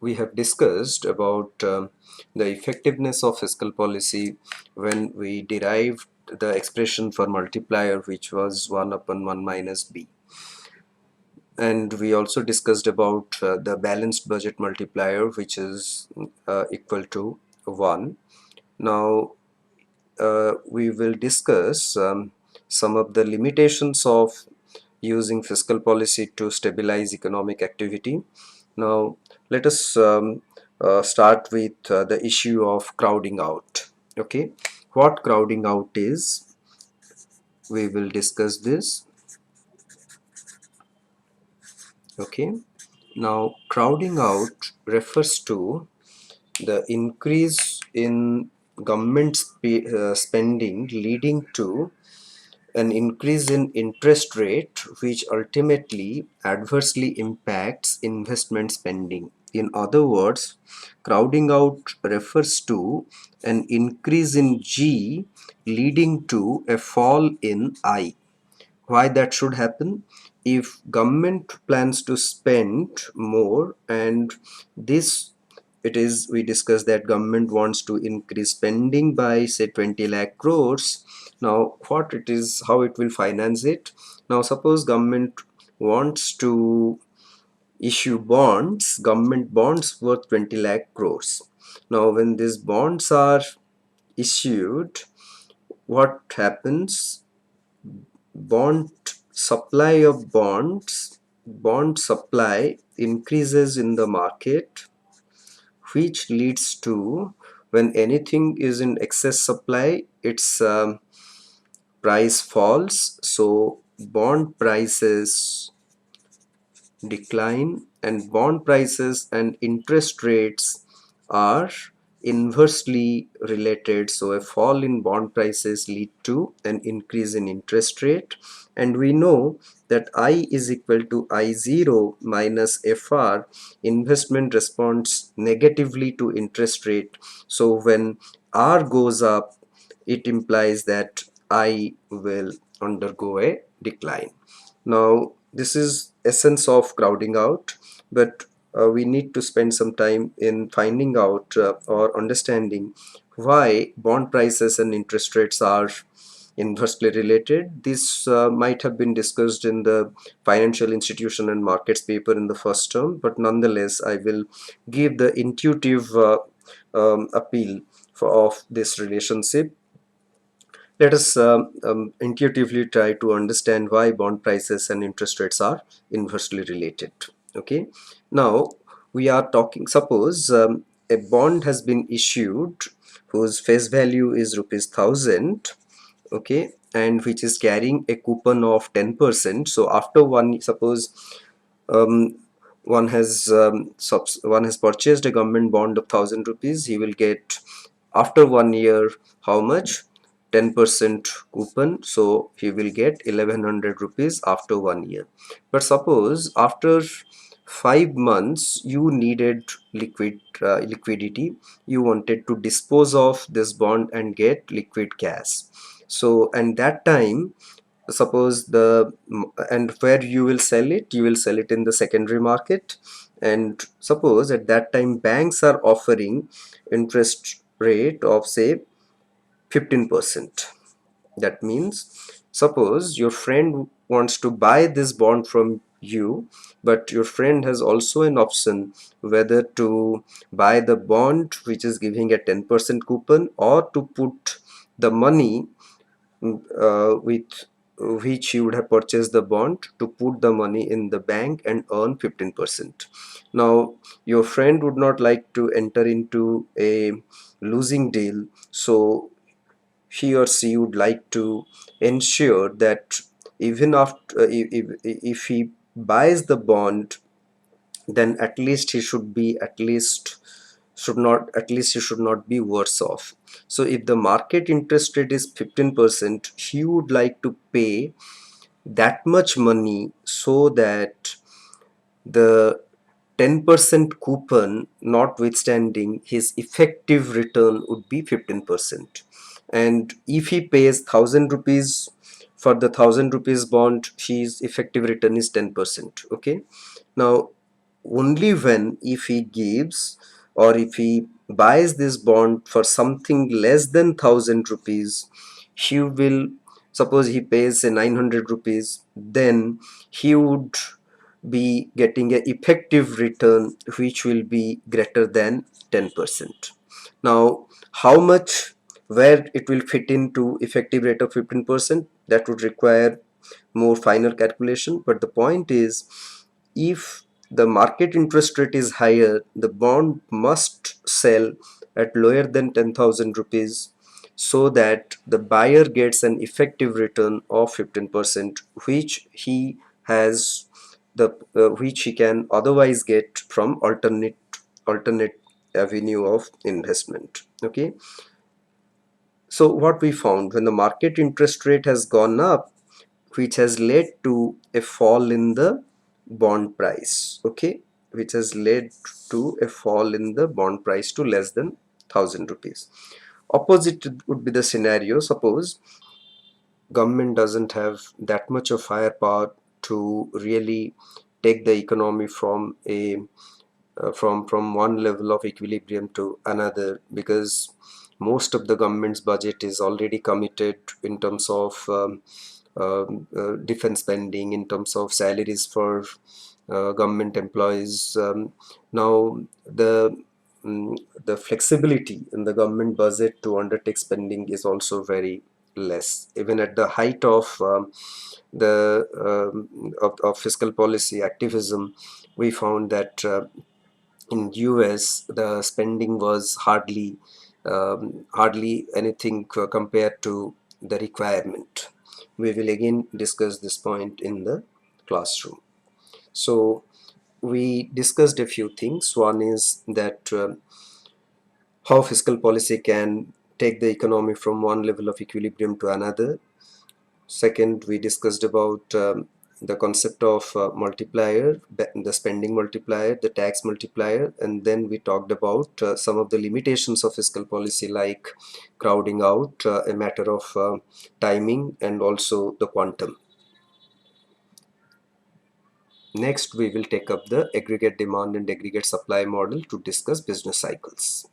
we have discussed about the effectiveness of fiscal policy when we derived the expression for multiplier, which was 1 upon 1 minus b. And we also discussed about the balanced budget multiplier, which is equal to 1. Now we will discuss some of the limitations of using fiscal policy to stabilize economic activity. Now let us start with the issue of crowding out. Okay, what crowding out is, we will discuss this. Okay, now crowding out refers to the increase in government spending leading to an increase in interest rate, which ultimately adversely impacts investment spending. In other words, crowding out refers to an increase in G leading to a fall in I. Why that should happen? If government plans to spend more, and this, it is, we discussed that government wants to increase spending by say 20 lakh crores. Now what it is, how it will finance it? Now suppose government wants to issue bonds, government bonds worth 20 lakh crores. Now when these bonds are issued, what happens? Bond supply of bond supply increases in the market, which leads to, when anything is in excess supply, its price falls, so bond prices decline, and bond prices and interest rates are inversely related. So a fall in bond prices lead to an increase in interest rate, and we know that I is equal to I0 minus FR. Investment responds negatively to interest rate, so when R goes up, it implies that I will undergo a decline. Now this is essence of crowding out, but we need to spend some time in finding out or understanding why bond prices and interest rates are inversely related. This might have been discussed in the financial institution and markets paper in the first term, but nonetheless I will give the intuitive appeal of this relationship. Let us intuitively try to understand why bond prices and interest rates are inversely related. Okay, now we are talking, suppose a bond has been issued whose face value is rupees 1000, okay, and which is carrying a coupon of 10%. So after one, suppose um, one has purchased a government bond of 1000 rupees, he will get after 1 year how much? 10% coupon, so he will get 1100 rupees after 1 year. But suppose after 5 months you needed liquidity, you wanted to dispose of this bond and get liquid cash. So and that time, suppose the, and where you will sell it, you will sell it in the secondary market, and suppose at that time banks are offering interest rate of say 15%. That means, suppose your friend wants to buy this bond from you, but your friend has also an option whether to buy the bond which is giving a 10% coupon, or to put the money with which you would have purchased the bond, to put the money in the bank and earn 15%. Now your friend would not like to enter into a losing deal, so he or she would like to ensure that even after if he buys the bond, then at least he should be, at least should not, at least he should not be worse off. So if the market interest rate is 15%, he would like to pay that much money so that the 10% coupon notwithstanding, his effective return would be 15%. And if he pays 1000 rupees for the 1000 rupees bond, his effective return is 10%. Okay, now only when if he gives or if he buys this bond for something less than 1000 rupees, he will, suppose he pays say 900 rupees, then he would be getting a effective return which will be greater than 10%. Now how much, where it will fit into effective rate of 15%, that would require more final calculation, but the point is, if the market interest rate is higher, the bond must sell at lower than 10,000 rupees so that the buyer gets an effective return of 15%, which he has the which he can otherwise get from alternate avenue of investment. Okay, so what we found, when the market interest rate has gone up, which has led to a fall in the bond price, okay, which has led to a fall in the bond price to less than 1000 rupees. Opposite would be the scenario, suppose government doesn't have that much of firepower to really take the economy from a from one level of equilibrium to another, because most of the government's budget is already committed in terms of defense spending, in terms of salaries for government employees. Now mm, the flexibility in the government budget to undertake spending is also very less. Even at the height of of fiscal policy activism, we found that in US the spending was hardly anything compared to the requirement. We will again discuss this point in the classroom. So we discussed a few things. One is that how fiscal policy can take the economy from one level of equilibrium to another. Second, we discussed about the concept of multiplier, the spending multiplier, the tax multiplier, and then we talked about some of the limitations of fiscal policy, like crowding out, a matter of timing, and also the quantum. Next, we will take up the aggregate demand and aggregate supply model to discuss business cycles.